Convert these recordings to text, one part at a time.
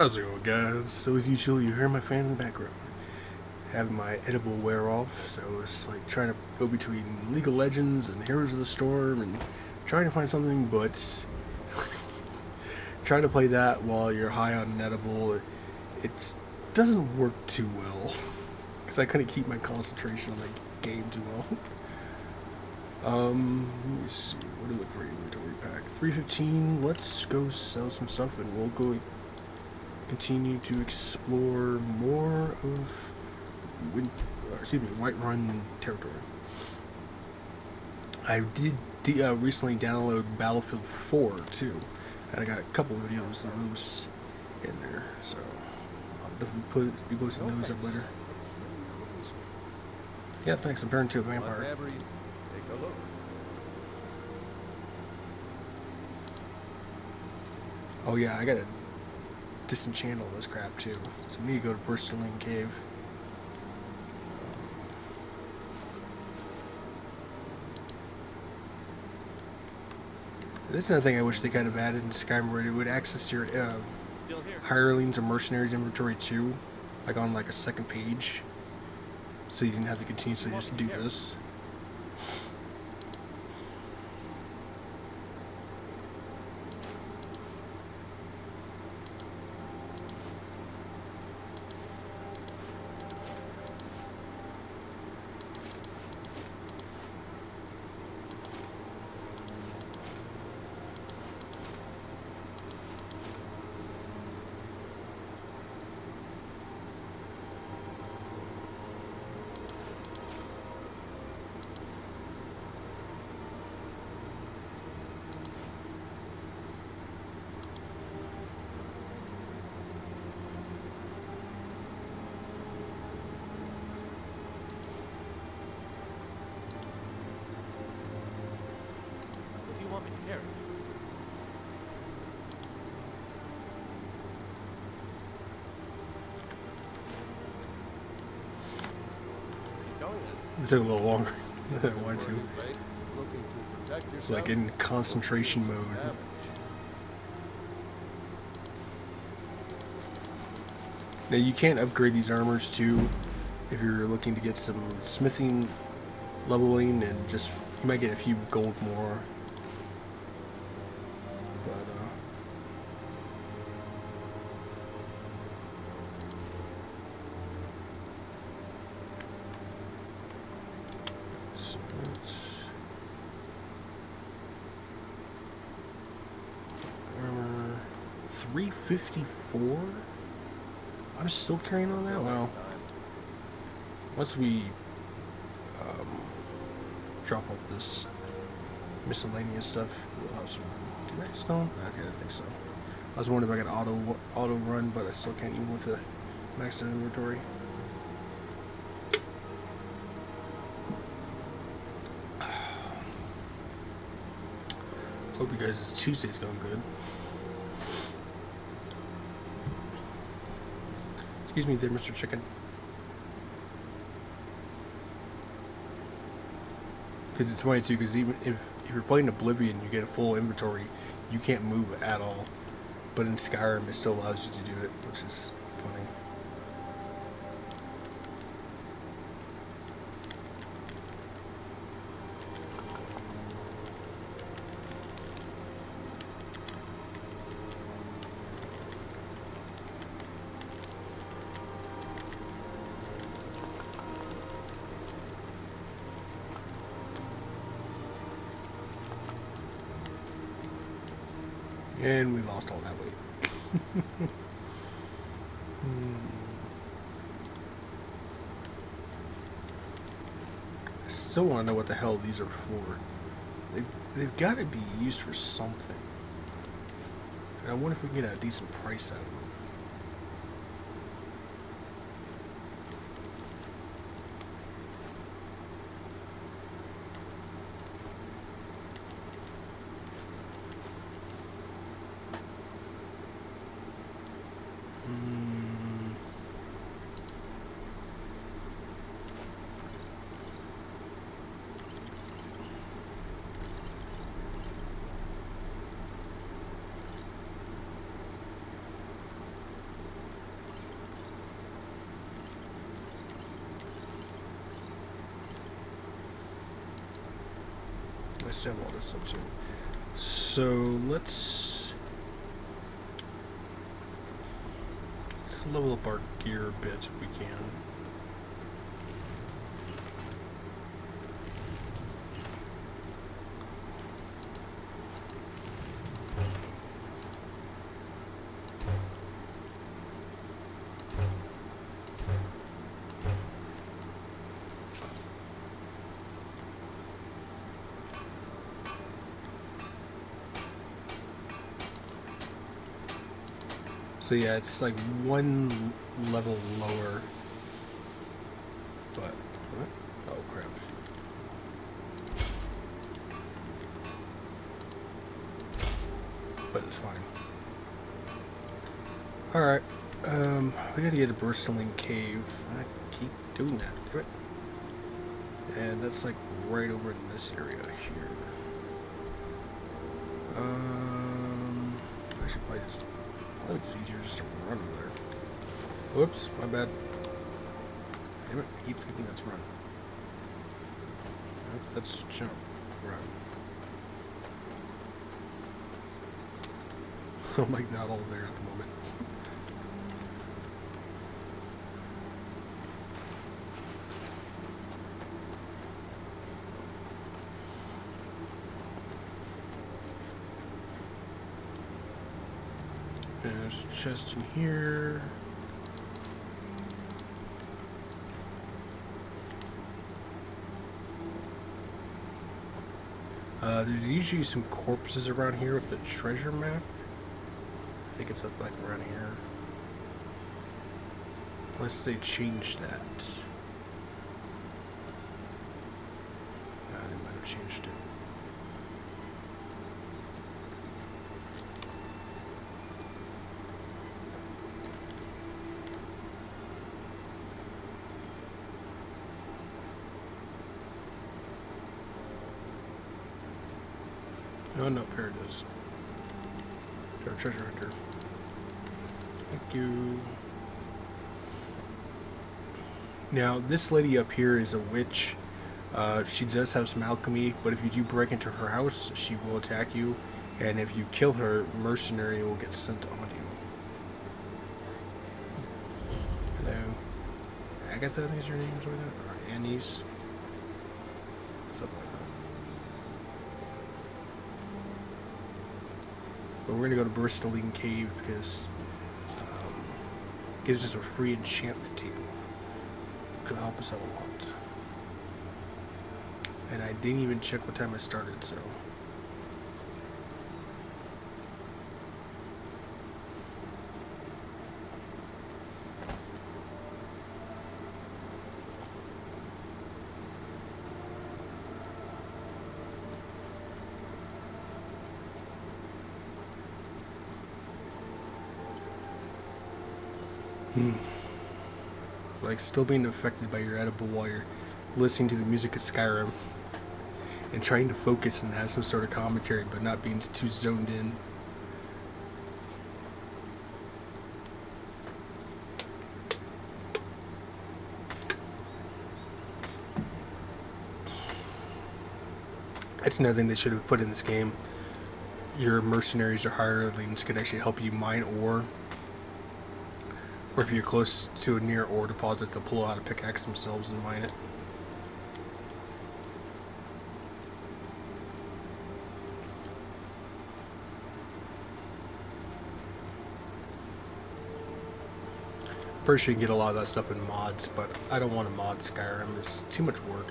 How's it going, guys? So as usual, you hear my fan in the background. Having my edible wear off, so it's like trying to go between League of Legends and Heroes of the Storm and trying to find something, but trying to play that while you're high on an edible, it just doesn't work too well. Because I couldn't keep my concentration on the game too well. Let me see, what do I look for inventory pack? 315, let's go sell some stuff and we'll go continue to explore more of Whiterun territory. I did recently download Battlefield 4 too, and I got a couple videos of those in there, so I'll definitely be posting those up later. Yeah, thanks. I'm turning to a vampire. Oh yeah, I gotta disenchant all this crap too. So we need to go to Brittleshin Cave. This is another thing I wish they kind of added in Skyrim, where it would access your hirelings or mercenaries inventory too, like on like a second page, so you didn't have to continuously just do this. It took a little longer than I wanted to. It's like in concentration mode. Now you can't upgrade these armors too if you're looking to get some smithing leveling, and just you might get a few gold more. Armor 354. I'm still carrying on that. Well, once we drop off this miscellaneous stuff, we'll have some. Can I stone? Okay, I don't think so. I was wondering if I could auto run, but I still can't, even with the maxed out inventory. Hope you guys' Tuesday's going good. Excuse me there, Mr. Chicken. Because it's funny too, because even if you're playing Oblivion, you get a full inventory, you can't move at all. But in Skyrim, it still allows you to do it, which is funny. And we lost all that weight. I still want to know what the hell these are for. They've got to be used for something. And I wonder if we can get a decent price out of them. still have all this stuff too. So let's level up our gear a bit if we can. So yeah, it's like one level lower, but what? Oh crap. But it's fine. Alright, we gotta get to Brittleshin Cave. I keep doing that, damn it. And that's like right over in this area here. I should probably just... Probably just easier just to run over there. Whoops, my bad. Damn it, I keep thinking that's run. Nope, that's jump. Run. I'm like not all there at the moment. There's a chest in here. There's usually some corpses around here with the treasure map. I think it's up like around here. Unless they changed that. They might have changed it. Oh no, there it is. Our treasure hunter. Thank you. Now, this lady up here is a witch. She does have some alchemy, but if you do break into her house, she will attack you. And if you kill her, mercenary will get sent on you. Hello. Agatha, I think is her name, or that? Or Annie's. Something like that. But we're going to go to Brittleshin Cave because it gives us a free enchantment table, which will help us out a lot. And I didn't even check what time I started, so... It's like still being affected by your edible while you're listening to the music of Skyrim and trying to focus and have some sort of commentary but not being too zoned in. That's another thing they should have put in this game. Your mercenaries or hirelings could actually help you mine ore. Or if you're close to a near ore deposit, they'll pull out a pickaxe themselves and mine it. First, you can get a lot of that stuff in mods, but I don't want to mod Skyrim. It's too much work.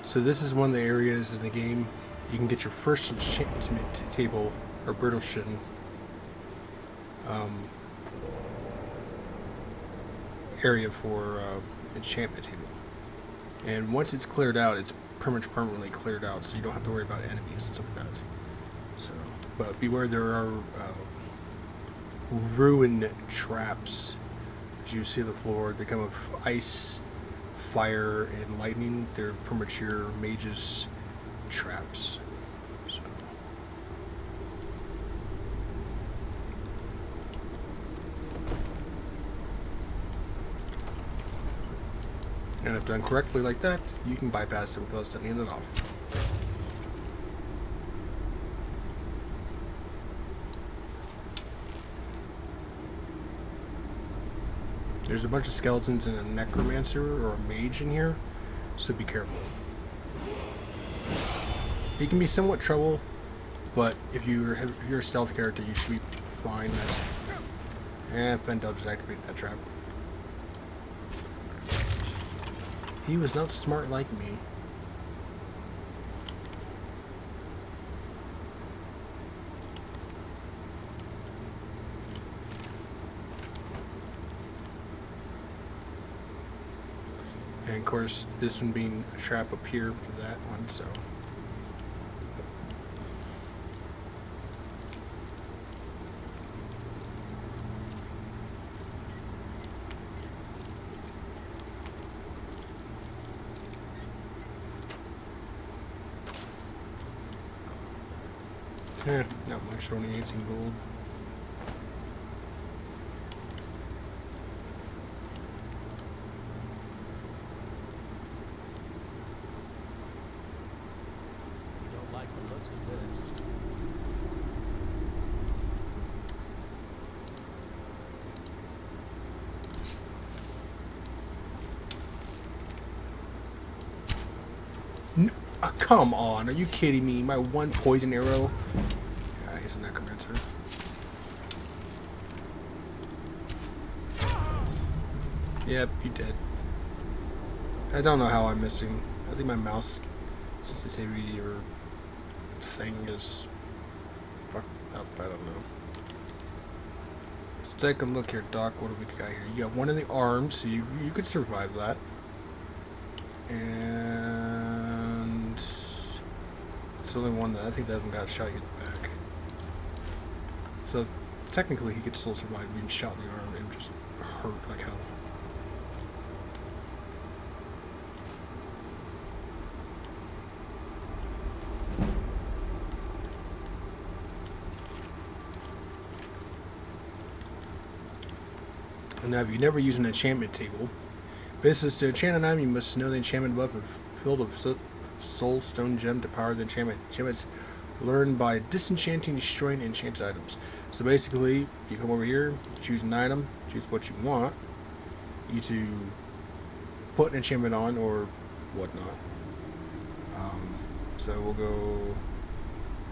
So this is one of the areas in the game you can get your first enchantment table, or Brittleshin. Area for enchantment table. And once it's cleared out, it's pretty much permanently cleared out, so you don't have to worry about enemies and stuff like that. So, but beware, there are ruin traps as you see the floor. They come with ice, fire, and lightning. They're premature mages traps. So. And if done correctly like that, you can bypass it without setting it off. There's a bunch of skeletons and a necromancer or a mage in here, so be careful. He can be somewhat trouble, but if you're a stealth character, you should be fine. And Fendel just activated that trap. He was not smart like me. And of course, this one being a trap up here for that one, so. Not much, only 18 gold. Don't like the looks of this. Come on, are you kidding me? My one poison arrow? Yeah, he's a necromancer. Yep, you did. I don't know how I'm missing. I think my mouse sensitivity or thing is fucked up. I don't know. Let's take a look here, Doc. What do we got here? You got one in the arm, so you could survive that. And it's the only one that I think that hasn't got a shot in the back. So technically he could still survive being shot in the arm and just hurt like hell. And now if you never use an enchantment table, business to enchant an item, you must know the enchantment above and filled with soul stone gem to power the enchantment. Enchantments learned by disenchanting, destroying enchanted items. So basically, you come over here, choose an item, choose what you want, you to put an enchantment on or whatnot. So we'll go.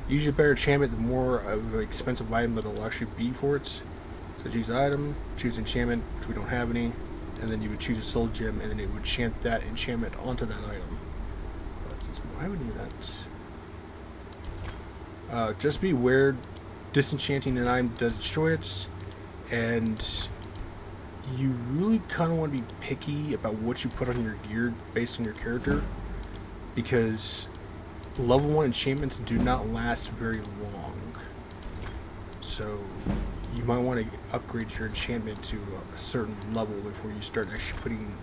Usually, better enchantment, the more of an expensive item that it'll actually be for it. So choose item, choose enchantment, which we don't have any. And then you would choose a soul gem, and then it would enchant that enchantment onto that item. But since why would we need that? Just be aware, disenchanting an item does destroy it, and you really kind of want to be picky about what you put on your gear based on your character, because level 1 enchantments do not last very long. So you might want to upgrade your enchantment to a certain level before you start actually putting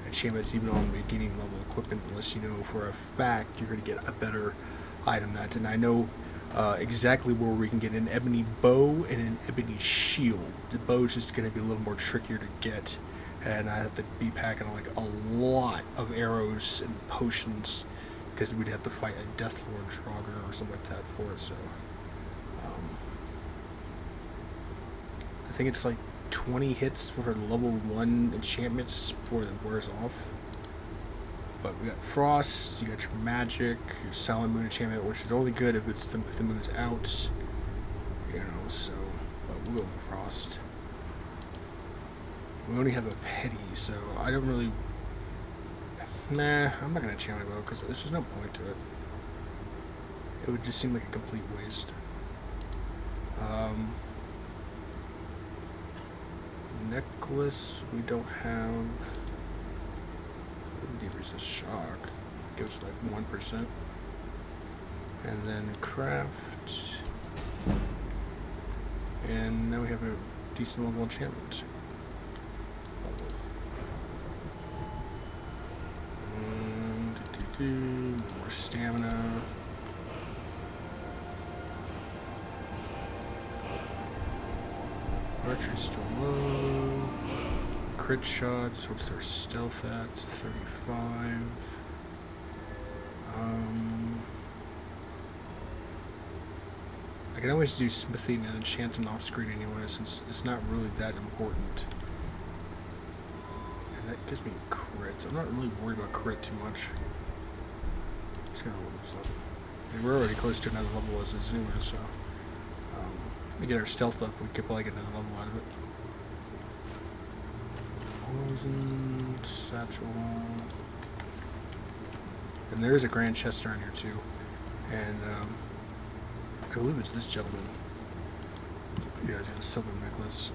enchantments even on beginning level equipment, unless you know for a fact you're going to get a better item than that. And I know exactly where we can get an ebony bow and an ebony shield. The bow is just going to be a little more trickier to get, and I have to be packing like a lot of arrows and potions, because we'd have to fight a Deathlord Draugr or something like that for it. So I think it's like 20 hits for level 1 enchantments before it wears off. But we got Frost, you got your Magic, your Silent Moon enchantment, which is only good if it's if the moon's out. You know, so but we'll go with Frost. We only have a Petty, so I don't really. Nah, I'm not gonna enchant my bow because there's just no point to it. It would just seem like a complete waste. Necklace, we don't have. Resist shock. It gives like 1%. And then craft. And now we have a decent level enchantment. More stamina. Archery's still low. Crit shots, what's their stealth at? 35. I can always do smithing and enchanting off screen anyway, since it's not really that important. And that gives me crits. I'm not really worried about crit too much. I'm just gonna level this up. And we're already close to another level as is anyway, so to get our stealth up, we could probably get another level out of it. Poison, satchel. And there is a grand chest around here too. And I believe it's this gentleman. Yeah, he's got a silver necklace.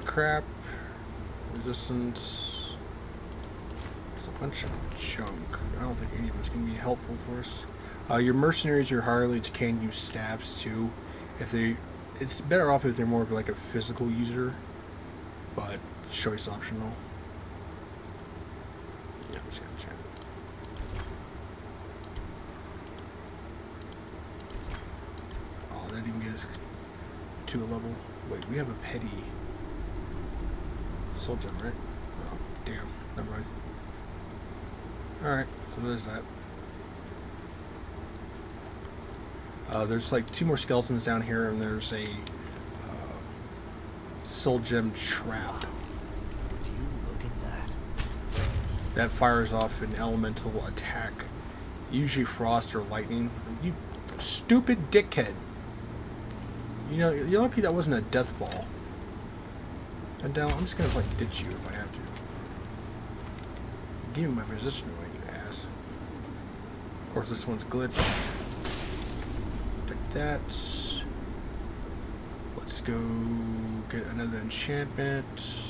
Crap. Resistance. There's a bunch of junk. I don't think any of it's going to be helpful for us. Your mercenaries, your harlots can use staves too. It's better off if they're more of like a physical user, but choice optional. Yeah, I'm just gonna check it. Oh, that didn't even get us to a level. Wait, we have a petty soul gem, right? Oh, damn. Never mind. Alright, so there's that. There's like 2 more skeletons down here, and there's a soul gem trap. Would you look at that? That fires off an elemental attack, usually frost or lightning. You stupid dickhead. You know, you're lucky that wasn't a death ball. Adele, I'm just gonna like ditch you if I have to. Give me my position away, you ass. Of course, this one's glitched. Take that. Let's go get another enchantment.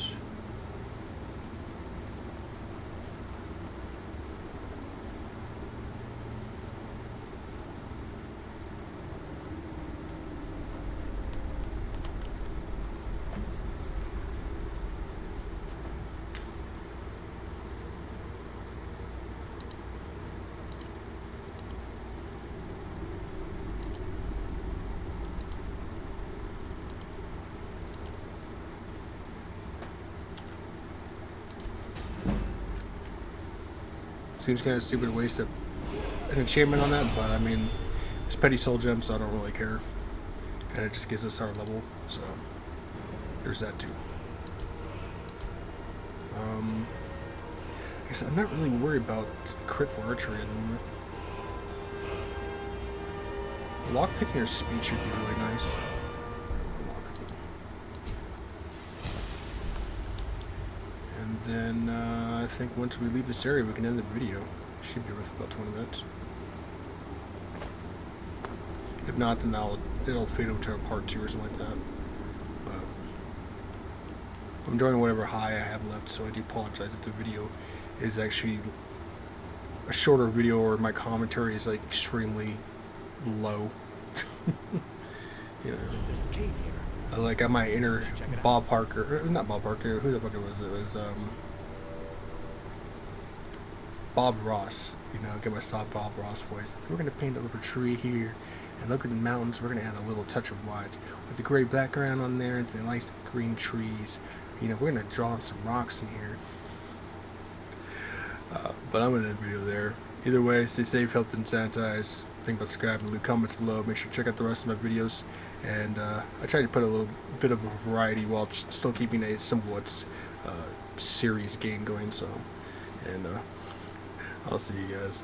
Seems kind of stupid to waste an enchantment on that, but I mean, it's petty soul gem, so I don't really care. And it just gives us our level, so there's that too. I guess I'm not really worried about crit for archery at the moment. Lockpicking or speech would be really nice. And then I think once we leave this area, we can end the video. Should be worth about 20 minutes. If not, then it'll fade over to a part 2 or something like that. But I'm enjoying whatever high I have left, so I do apologize if the video is actually a shorter video or my commentary is like extremely low. You know. There's a cave here. I like my inner Bob Parker, not Bob Parker, who the fuck it was? It was Bob Ross, you know, get my soft Bob Ross voice. We're going to paint a little tree here, and look at the mountains, we're going to add a little touch of white, with the gray background on there, and the nice green trees. You know, we're going to draw some rocks in here. But I'm going to end the video there. Either way, stay safe, healthy, and sanitize. Think about subscribing, leave comments below. Make sure to check out the rest of my videos. And I try to put a little bit of a variety while still keeping a somewhat serious game going. So, and I'll see you guys.